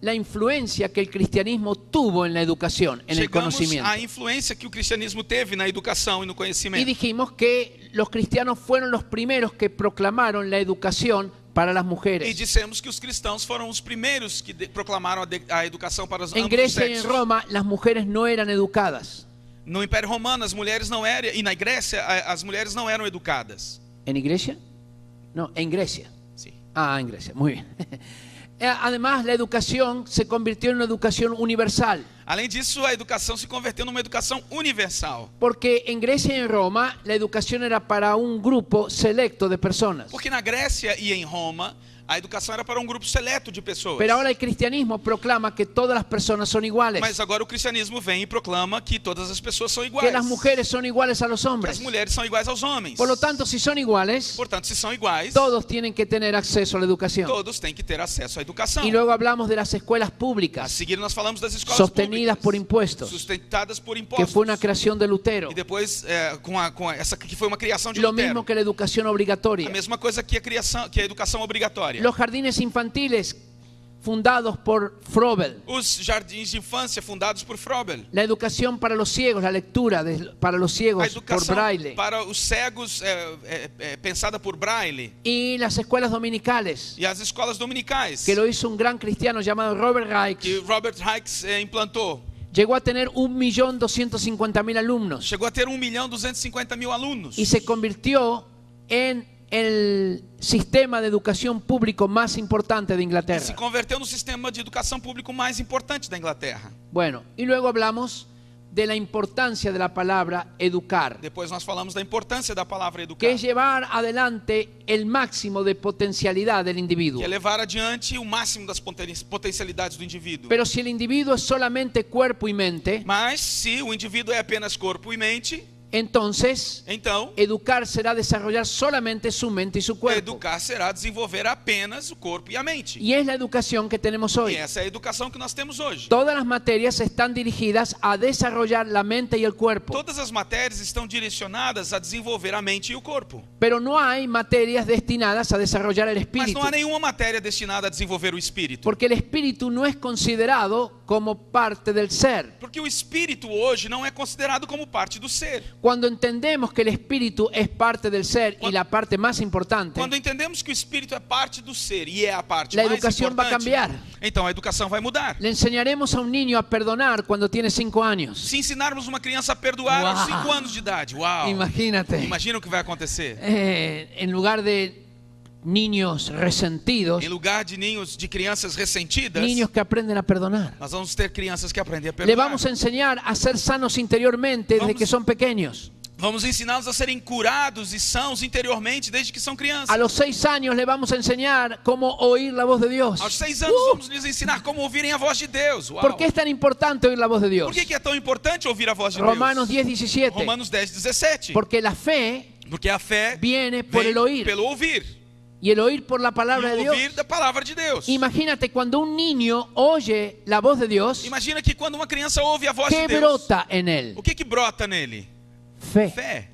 la influencia que el cristianismo tuvo en la educación, en el Chegamos conocimiento. à influência que o cristianismo teve na educação e no Y conhecimento. dijimos que los cristianos fueron los primeros que proclamaron la educación para las E mujeres. dissemos que os cristãos foram os primeiros que proclamaram a educação para os En ambos os Grecia y en sexos. Roma las mujeres no eran educadas. No Império Romano, as mulheres não eram, e na Grécia, as mulheres não eram educadas. ¿En Iglesia? No, en Grecia. Sim. Ah, en Grecia, muy bien. Además, la educación se convirtió en una educación universal. Além disso, a educação se converteu numa educação universal. Porque en Grecia y en Roma la educación era para un grupo selecto de personas. Porque na Grécia e em Roma, a educação era para um grupo seleto de pessoas. Pero ahora el cristianismo proclama que todas las personas son iguales. Mas agora o cristianismo vem e proclama que todas as pessoas são Que iguais. las mujeres son iguales a los Que as hombres. mulheres são iguais aos homens. Por lo tanto, si son iguales, Portanto, se são iguais, todos tienen que tener acceso a la educación. todos têm que ter acesso à educação. Y luego hablamos de las escuelas A públicas, seguir nós falamos das escolas sostenidas públicas, por impuestos, sustentadas por que impostos. fue una creación de Lutero. E depois com essa que foi uma criação de Lo Lutero. mismo que la educación A obligatoria. mesma coisa que a educação obrigatória. Los jardines infantiles fundados por Froebel. Os jardins de infância fundados por Froebel. La educación para los ciegos, la lectura para los A ciegos por educação braille. para os cegos pensada por Braille. Y las escuelas dominicales, E as escolas dominicais que lo hizo un gran cristiano llamado Robert Reich. que Robert Hicks implantou. Llegó a tener 1.250.000 alumnos Chegou a ter 1.250.000 alunos. y se convirtió en el sistema de educación público más importante de E se Inglaterra. converteu no sistema de educação público mais importante da Inglaterra. Bueno, y luego hablamos de la importancia de la palabra educar, Depois nós falamos da importância da palavra educar, que es llevar adelante el máximo de potencialidad del individuo. que é levar adiante o máximo das potencialidades do indivíduo. Pero si el individuo es solamente cuerpo y mente, Mas se o indivíduo é apenas corpo e mente, entonces então educar será desarrollar solamente su mente y su cuerpo. educar será desenvolver apenas o corpo e a mente. Y es la educación que tenemos E hoy. essa é a educação que nós temos hoje. Todas las materias están dirigidas a desarrollar la mente y el cuerpo. Todas as matérias estão direcionadas a desenvolver a mente e o corpo. Pero no hay materias destinadas a desarrollar el Mas espíritu. não há nenhuma matéria destinada a desenvolver o espírito. Porque el espíritu no es considerado como parte del ser. Porque o espírito hoje não é considerado como parte do ser. Cuando entendemos que el espíritu es parte del ser y la parte más importante, Quando entendemos que o espírito é parte do ser e é a parte La mais educación va a importante, cambiar. então a educação vai mudar. le enseñaremos a un niño a perdonar cuando tiene 5 años. Se ensinarmos uma criança a perdoar aos 5 anos de idade, uau! Imagínate. Imagina o que vai acontecer. En lugar de niños resentidos, Em lugar de crianças ressentidas, niños que aprenden a perdonar. nós vamos ter crianças que aprendem a Le perdoar. vamos a enseñar a ser sanos interiormente desde Vamos- que son pequeños. Vamos ensiná-los a serem curados e sãos interiormente desde que são crianças. A los 6 años le vamos a enseñar cómo oír la voz de Dios. Aos 6 anos vamos lhes ensinar como ouvirem a voz de Deus. Uau! ¿Por qué es tan importante oír la voz de Dios? Por que é tão importante ouvir a voz de Romanos Deus? 10:17. Romanos 10:17. Porque la fe Porque a fé viene por vem el oír pelo ouvir. y el oír por la E palabra de o Dios. ouvir da palavra de Deus. Imagínate cuando un niño oye la voz de Dios, Imagina que quando uma criança ouve a voz ¿qué de Deus, brota en él? o que brota nele? Fe. Fé.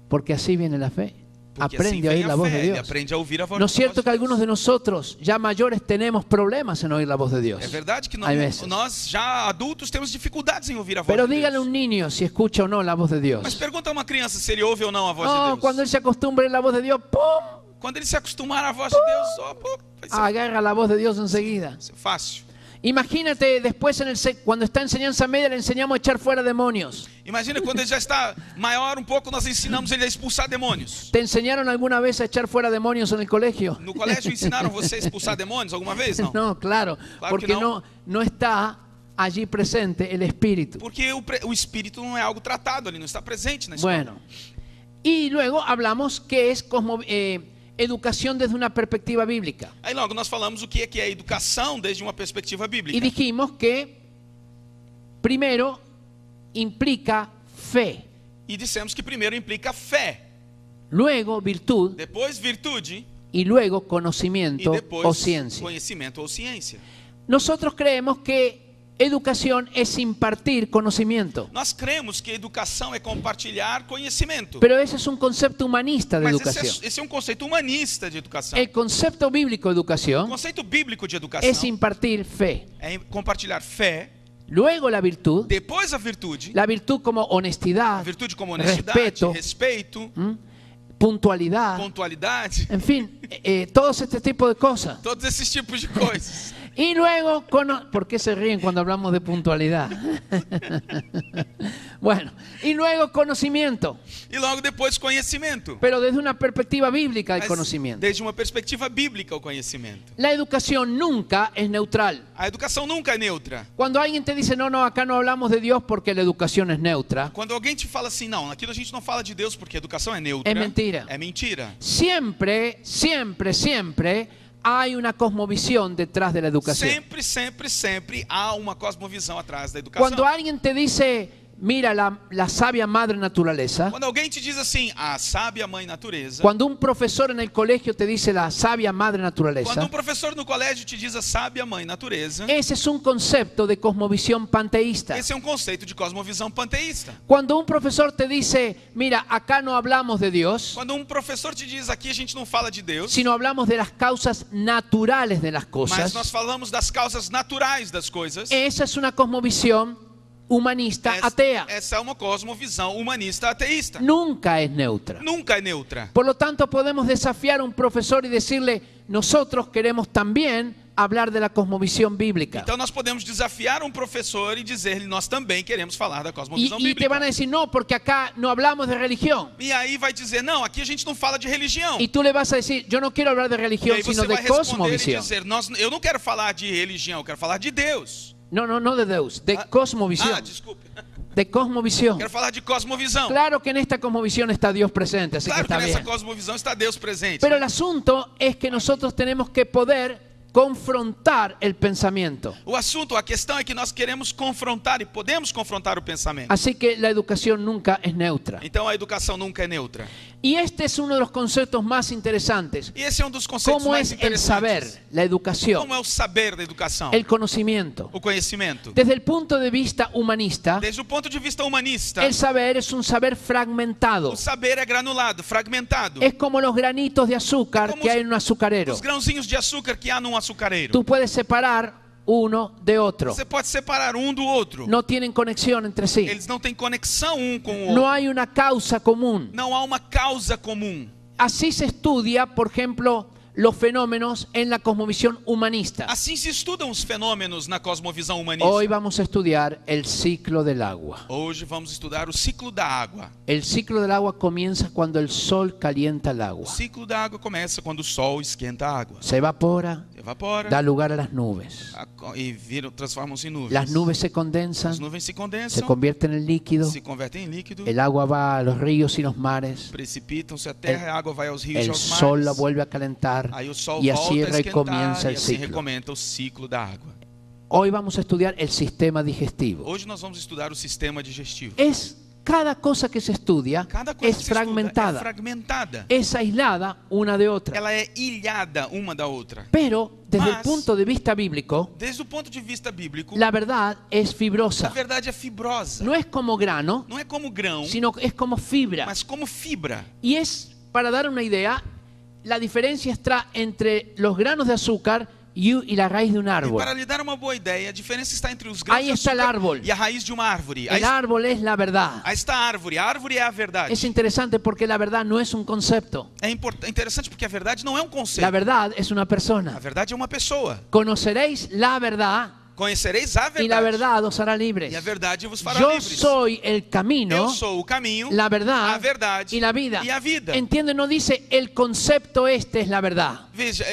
Porque así viene la fe. Porque assim Aprende a vem oír la a voz de fé, ele Dios. aprende a ouvir a voz, ¿No es cierto voz que de algunos de Deus. nosotros, ya mayores, tenemos problemas en oír la voz de Dios? É verdade que Hay veces. nós já adultos temos dificuldades em ouvir a voz Pero de dígale a Deus. un niño si escucha o no la voz de Dios. Mas pergunta a uma criança se ele ouve ou não a voz de No, Deus. cuando él se acostumbra a la voz de Dios, ¡pum! Quando ele se acostumar à voz de Deus, ó, pô, vai ser, Agarra la voz de Dios enseguida. vai ser fácil. Imagínate después cuando está en enseñanza media le enseñamos a echar fuera demonios. Imagina quando ele já está maior um pouco, nós ensinamos ele a expulsar demônios. ¿Te enseñaron alguna vez a echar fuera demonios en el colegio? No colégio ensinaram você a expulsar demônios alguma vez? Não. No, claro, Claro porque que no. no está allí presente el espíritu. Porque o espírito não é algo tratado ali, não está presente na escola. Bueno, y luego hablamos que es educación desde una perspectiva bíblica. Aí logo nós falamos o que é a educação desde uma perspectiva Y bíblica. dijimos que primero implica fe, E dissemos que primeiro implica fé, luego virtud depois virtude y luego e conocimiento depois o ciencia. conhecimento ou ciência. Nosotros creemos que educación es impartir conocimiento. Nós cremos que educação é compartilhar conhecimento. Pero ese es un concepto humanista de Mas educación. esse é um conceito humanista de educação. El concepto bíblico de O educación conceito bíblico de educação es impartir fe. é compartilhar fé, Luego la virtud depois a virtude como a honestidad, virtude como honestidade, respeito, puntualidad, pontualidade, en fin, todos este tipo de cosas. todos esses tipos de coisas. Y luego, ¿por qué se ríen cuando hablamos de puntualidad? Bueno, y luego conocimiento, E logo depois conhecimento. pero desde una perspectiva bíblica del Mas conocimiento. desde uma perspectiva bíblica o conhecimento. La educación nunca es neutral. A educação nunca é neutra. Cuando alguien te dice, no, acá no hablamos de Dios porque la educación es neutra, Quando alguém te fala assim, não, aqui a gente não fala de Deus porque a educação é neutra. É mentira. É mentira. siempre hay una cosmovisión detrás de la educación. Sempre há uma cosmovisão atrás da educação. Cuando alguien te dice, mira la sabia madre naturaleza, Quando alguém te diz assim, a sábia mãe natureza. cuando un profesor en el colegio te dice la sabia madre Quando naturaleza, professor no colégio te diz a sábia mãe natureza. ese es un concepto de cosmovisión panteísta. Esse é um conceito de cosmovisão panteísta. Cuando un profesor te dice, mira, acá no hablamos de Dios, Quando professor te diz aqui a gente não fala de Deus, sino hablamos de las causas naturales de las mas cosas, nós falamos das causas naturais das coisas. esa es una cosmovisión humanista atea. Essa é uma cosmovisão humanista ateísta. Nunca es neutra. Nunca é neutra. Por lo tanto, podemos desafiar a un profesor y decirle, nosotros queremos también hablar de la cosmovisión bíblica. Então nós podemos desafiar um professor e dizer-lhe, nós também queremos falar da cosmovisão Y te bíblica. van a decir, no, porque acá no hablamos de religión. E aí vai dizer, não, aqui a gente não fala de religião. Y tú le vas a decir, yo no quiero hablar de E religión, aí sino você vai de responder e cosmovisión. dizer, eu não quero falar de religião, eu quero falar de Deus. No de Deus, de cosmovisión. Desculpe. De cosmovisión. Quero falar de cosmovisão. Claro que en esta cosmovisión está Dios presente, así que Claro que está nessa bien. cosmovisão está Deus presente. Pero el asunto es que nosotros tenemos que poder confrontar el pensamiento. O assunto, a questão é que nós queremos confrontar e podemos confrontar o pensamento. Así que la educación nunca es neutra. Então a educação nunca é neutra. Y este es uno de los conceptos más interesantes. E esse é um dos conceitos ¿Cómo mais es el saber, interessantes. la educación, Como é o saber da educação? el conocimiento? O conhecimento. Desde el punto de vista humanista, Desde o ponto de vista humanista, el saber es un saber fragmentado. o saber é granulado, fragmentado. Es como los granitos de azúcar como que hay en un azucarero. Os grãozinhos de açúcar que há num açucareiro. Tú puedes separar uno de otro. Você pode separar um do outro. No tienen conexión entre sí. Eles não têm conexão um com o outro. No hay una causa común. Não há uma causa comum. Así se estudia, por ejemplo, los fenómenos en la cosmovisión humanista. Assim se estudam os fenômenos na cosmovisão humanista. Hoy vamos a estudiar el ciclo del agua. Hoje vamos estudar o ciclo da água. El ciclo del agua comienza cuando el sol calienta el O agua. ciclo da água começa quando o sol esquenta a água. Se evapora, Evapora da lugar a las nubes. e transformam-se em nuvens. Las nubes se condensan, As nuvens se se condensam, convierten en líquido. se convertem em líquido, El agua va a los ríos y los mares. precipitam-se a terra, a água vai aos rios e El aos sol la mares. vuelve a calentar. Aí o sol Y volta así a esquentar recomienza e el assim ciclo. recomenda o ciclo da água. Hoy vamos a estudiar el sistema digestivo. Hoje nós vamos estudar o sistema digestivo. Cada cosa que se estudia Cada coisa es que se estuda é fragmentada, fragmentada. es aislada una de otra. Ela é ilhada uma da outra. Pero desde el Mas- punto de vista bíblico, Desde o ponto de vista bíblico, la verdad es a fibrosa. verdade é fibrosa. No es como grano, Não é como grão, sino que es como fibra. mas como fibra. Y es, para dar una idea, la diferencia está entre los granos de azúcar y la raíz de un E árbol. para lhe dar uma boa ideia, a diferença está entre os grãos Aí de está el açúcar árbol. e a raiz de uma árvore. El árbol es la verdad. Aí está a árvore é a verdade. Es interesante porque la verdad no es un concepto. É interessante porque a verdade não é um conceito. La verdad es una A persona. verdade é uma pessoa. Conoceréis la verdad Conhecereis a verdade. y la verdad os hará libres. E a verdade vos fará Yo livres. soy el camino, Eu sou o caminho, la a verdad verdade y la vida. e a vida. Entiende, no dice el concepto este es la verdad. Veja,